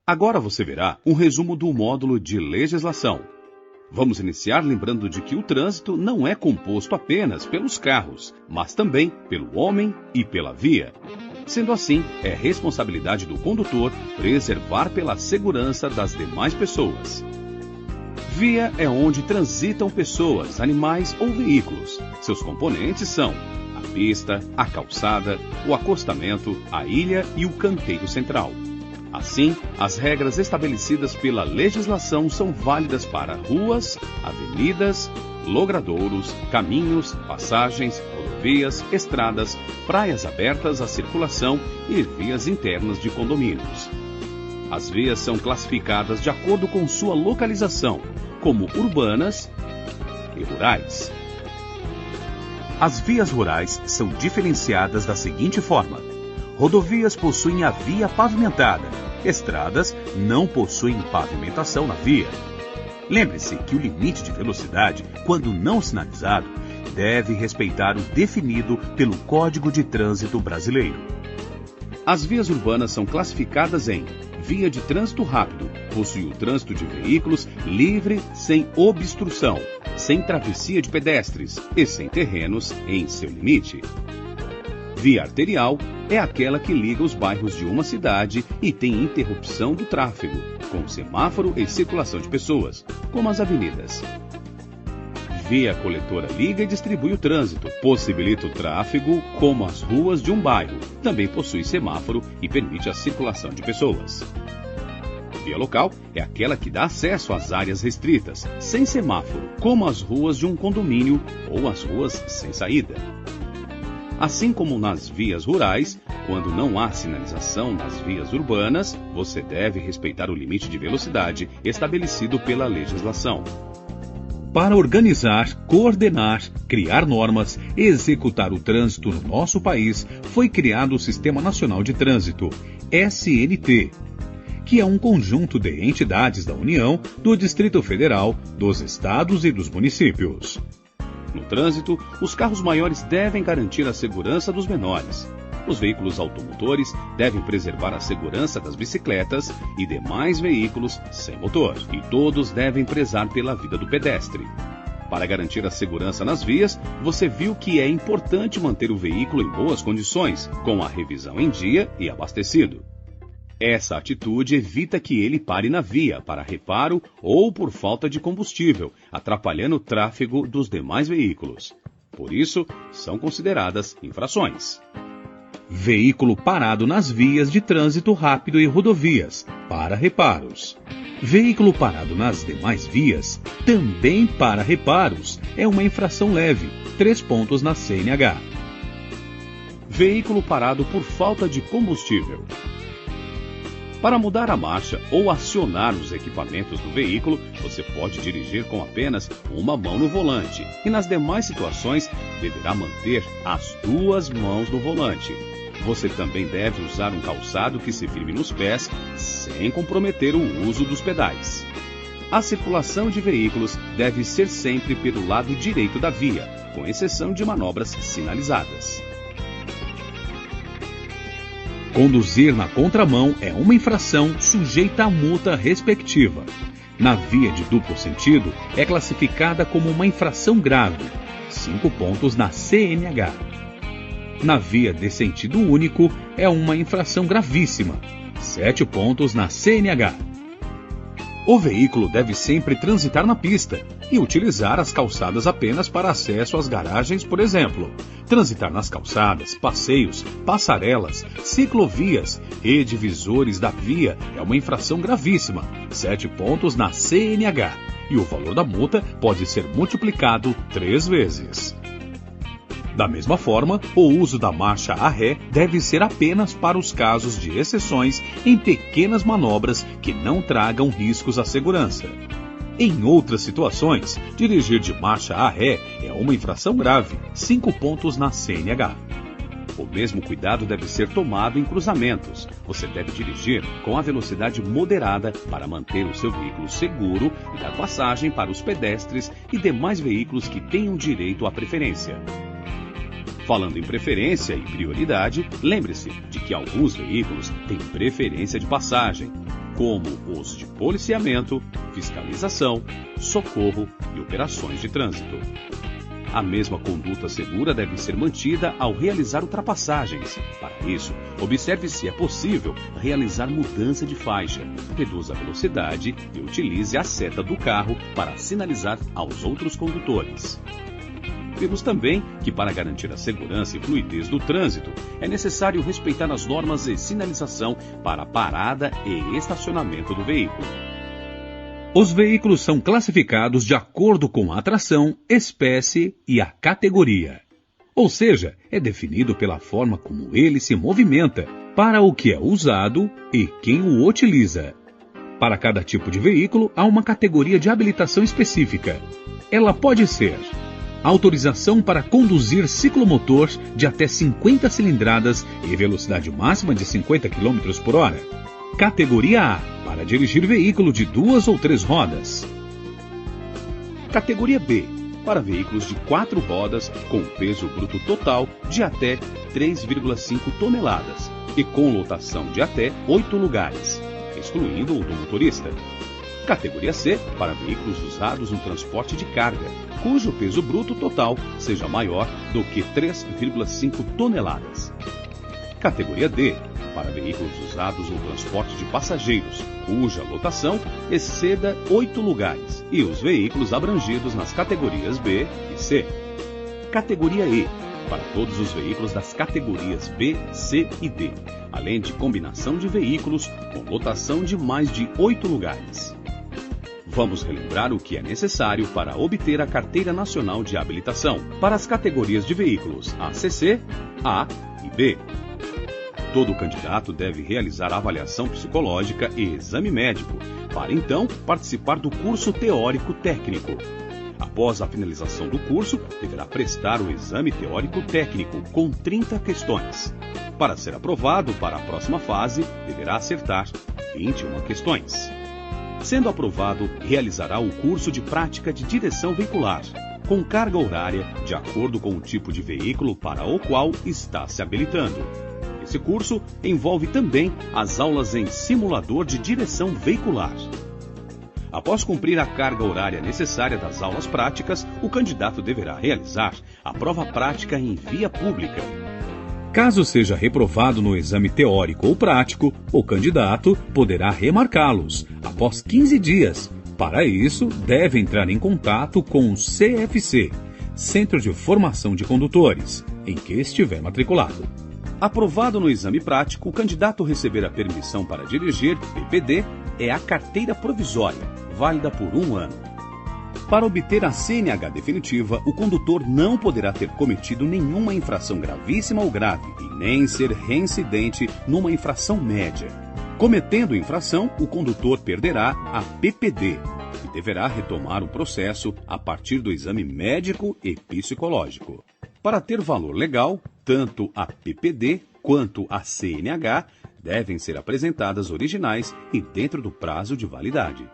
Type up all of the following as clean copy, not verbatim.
Agora você verá um resumo do módulo de legislação. Vamos iniciar lembrando de que o trânsito não é composto apenas pelos carros, mas também pelo homem e pela via. Sendo assim, é responsabilidade do condutor preservar pela segurança das demais pessoas. Via é onde transitam pessoas, animais ou veículos. Seus componentes são a pista, a calçada, o acostamento, a ilha e o canteiro central. Assim, as regras estabelecidas pela legislação são válidas para ruas, avenidas, logradouros, caminhos, passagens, rodovias, estradas, praias abertas à circulação e vias internas de condomínios. As vias são classificadas de acordo com sua localização, como urbanas e rurais. As vias rurais são diferenciadas da seguinte forma: rodovias possuem a via pavimentada, estradas não possuem pavimentação na via. Lembre-se que o limite de velocidade, quando não sinalizado, deve respeitar o definido pelo Código de Trânsito Brasileiro. As vias urbanas são classificadas em via de trânsito rápido, possui o trânsito de veículos livre, sem obstrução, sem travessia de pedestres e sem terrenos em seu limite. Via arterial é aquela que liga os bairros de uma cidade e tem interrupção do tráfego, com semáforo e circulação de pessoas, como as avenidas. Via coletora liga e distribui o trânsito, possibilita o tráfego, como as ruas de um bairro, também possui semáforo e permite a circulação de pessoas. Via local é aquela que dá acesso às áreas restritas, sem semáforo, como as ruas de um condomínio ou as ruas sem saída. Assim como nas vias rurais, quando não há sinalização nas vias urbanas, você deve respeitar o limite de velocidade estabelecido pela legislação. Para organizar, coordenar, criar normas e executar o trânsito no nosso país, foi criado o Sistema Nacional de Trânsito, SNT, que é um conjunto de entidades da União, do Distrito Federal, dos estados e dos municípios. No trânsito, os carros maiores devem garantir a segurança dos menores. Os veículos automotores devem preservar a segurança das bicicletas e demais veículos sem motor. E todos devem prezar pela vida do pedestre. Para garantir a segurança nas vias, você viu que é importante manter o veículo em boas condições, com a revisão em dia e abastecido. Essa atitude evita que ele pare na via para reparo ou por falta de combustível, atrapalhando o tráfego dos demais veículos. Por isso, são consideradas infrações. Veículo parado nas vias de trânsito rápido e rodovias, para reparos. Veículo parado nas demais vias, também para reparos, é uma infração leve, 3 pontos na CNH. Veículo parado por falta de combustível. Para mudar a marcha ou acionar os equipamentos do veículo, você pode dirigir com apenas uma mão no volante e nas demais situações deverá manter as 2 mãos no volante. Você também deve usar um calçado que se firme nos pés sem comprometer o uso dos pedais. A circulação de veículos deve ser sempre pelo lado direito da via, com exceção de manobras sinalizadas. Conduzir na contramão é uma infração sujeita à multa respectiva. Na via de duplo sentido, é classificada como uma infração grave, 5 pontos na CNH. Na via de sentido único, é uma infração gravíssima, 7 pontos na CNH. O veículo deve sempre transitar na pista e utilizar as calçadas apenas para acesso às garagens, por exemplo. Transitar nas calçadas, passeios, passarelas, ciclovias e divisores da via é uma infração gravíssima, 7 pontos na CNH. E o valor da multa pode ser multiplicado 3 vezes. Da mesma forma, o uso da marcha a ré deve ser apenas para os casos de exceções em pequenas manobras que não tragam riscos à segurança. Em outras situações, dirigir de marcha a ré é uma infração grave, 5 pontos na CNH. O mesmo cuidado deve ser tomado em cruzamentos. Você deve dirigir com a velocidade moderada para manter o seu veículo seguro e dar passagem para os pedestres e demais veículos que tenham direito à preferência. Falando em preferência e prioridade, lembre-se de que alguns veículos têm preferência de passagem. como os de policiamento, fiscalização, socorro e operações de trânsito. A mesma conduta segura deve ser mantida ao realizar ultrapassagens. Para isso, observe se é possível realizar mudança de faixa, reduza a velocidade e utilize a seta do carro para sinalizar aos outros condutores. Vimos também que, para garantir a segurança e fluidez do trânsito, é necessário respeitar as normas de sinalização para parada e estacionamento do veículo. Os veículos são classificados de acordo com a atração, espécie e a categoria. Ou seja, é definido pela forma como ele se movimenta, para o que é usado e quem o utiliza. Para cada tipo de veículo, há uma categoria de habilitação específica. Ela pode ser autorização para conduzir ciclomotor de até 50 cilindradas e velocidade máxima de 50 km por hora. Categoria A, para dirigir veículo de 2 ou 3 rodas. Categoria B, para veículos de 4 rodas com peso bruto total de até 3,5 toneladas e com lotação de até 8 lugares, excluindo o do motorista. Categoria C, para veículos usados no transporte de carga, cujo peso bruto total seja maior do que 3,5 toneladas. Categoria D, para veículos usados no transporte de passageiros, cuja lotação exceda 8 lugares, e os veículos abrangidos nas categorias B e C. Categoria E, para todos os veículos das categorias B, C e D, além de combinação de veículos com lotação de mais de 8 lugares. Vamos relembrar o que é necessário para obter a Carteira Nacional de Habilitação para as categorias de veículos ACC, A e B. Todo candidato deve realizar avaliação psicológica e exame médico, para então participar do curso teórico técnico. Após a finalização do curso, deverá prestar o exame teórico técnico com 30 questões. Para ser aprovado para a próxima fase, deverá acertar 21 questões. Sendo aprovado, realizará o curso de prática de direção veicular, com carga horária de acordo com o tipo de veículo para o qual está se habilitando. Esse curso envolve também as aulas em simulador de direção veicular. Após cumprir a carga horária necessária das aulas práticas, o candidato deverá realizar a prova prática em via pública. Caso seja reprovado no exame teórico ou prático, o candidato poderá remarcá-los após 15 dias. Para isso, deve entrar em contato com o CFC, Centro de Formação de Condutores, em que estiver matriculado. Aprovado no exame prático, o candidato receberá permissão para dirigir, PPD, é a carteira provisória, válida por 1 ano. Para obter a CNH definitiva, o condutor não poderá ter cometido nenhuma infração gravíssima ou grave e nem ser reincidente numa infração média. Cometendo infração, o condutor perderá a PPD e deverá retomar o processo a partir do exame médico e psicológico. Para ter valor legal, tanto a PPD quanto a CNH devem ser apresentadas originais e dentro do prazo de validade.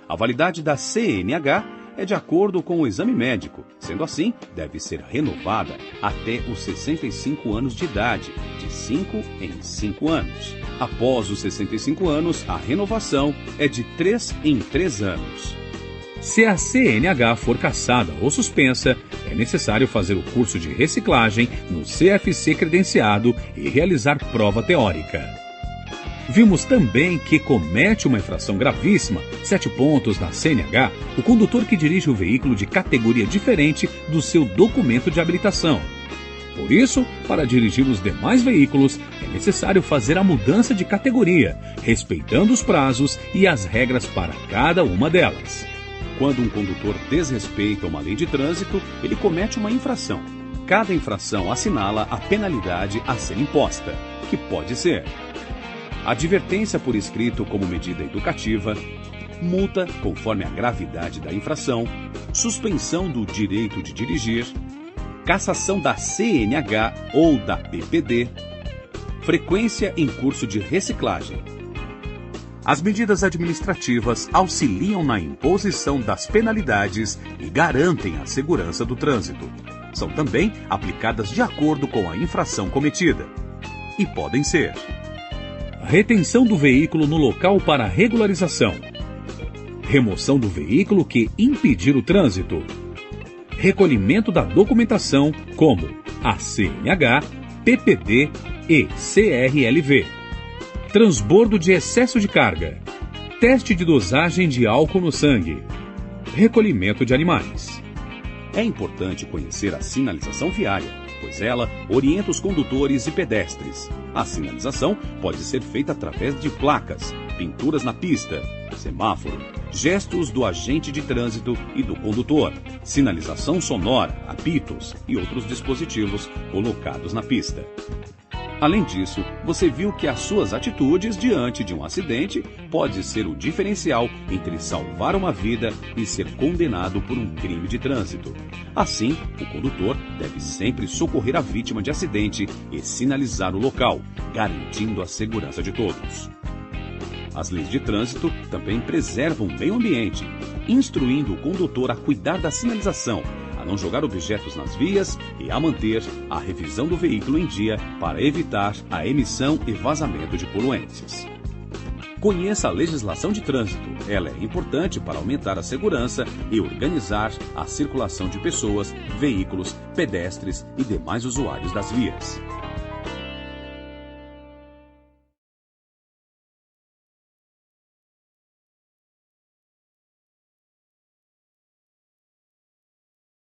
A validade da CNH é de acordo com o exame médico, sendo assim, deve ser renovada até os 65 anos de idade, de 5 em 5 anos. Após os 65 anos, a renovação é de 3 em 3 anos. Se a CNH for cassada ou suspensa, é necessário fazer o curso de reciclagem no CFC credenciado e realizar prova teórica. Vimos também que comete uma infração gravíssima, 7 pontos na CNH, o condutor que dirige o veículo de categoria diferente do seu documento de habilitação. Por isso, para dirigir os demais veículos, é necessário fazer a mudança de categoria, respeitando os prazos e as regras para cada uma delas. Quando um condutor desrespeita uma lei de trânsito, ele comete uma infração. Cada infração assinala a penalidade a ser imposta, que pode ser advertência por escrito como medida educativa, multa conforme a gravidade da infração, suspensão do direito de dirigir, cassação da CNH ou da PPD, frequência em curso de reciclagem. As medidas administrativas auxiliam na imposição das penalidades e garantem a segurança do trânsito. São também aplicadas de acordo com a infração cometida. E podem ser Retenção do veículo no local para regularização. Remoção do veículo que impedir o trânsito. Recolhimento da documentação como a CNH, PPD e CRLV. Transbordo de excesso de carga. Teste de dosagem de álcool no sangue. Recolhimento de animais. É importante conhecer a sinalização viária, pois ela orienta os condutores e pedestres. A sinalização pode ser feita através de placas, pinturas na pista, semáforo, gestos do agente de trânsito e do condutor, sinalização sonora, apitos e outros dispositivos colocados na pista. Além disso, você viu que as suas atitudes diante de um acidente pode ser o diferencial entre salvar uma vida e ser condenado por um crime de trânsito. Assim, o condutor deve sempre socorrer a vítima de acidente e sinalizar o local, garantindo a segurança de todos. As leis de trânsito também preservam o meio ambiente, instruindo o condutor a cuidar da sinalização, a não jogar objetos nas vias e a manter a revisão do veículo em dia para evitar a emissão e vazamento de poluentes. Conheça a legislação de trânsito. Ela é importante para aumentar a segurança e organizar a circulação de pessoas, veículos, pedestres e demais usuários das vias.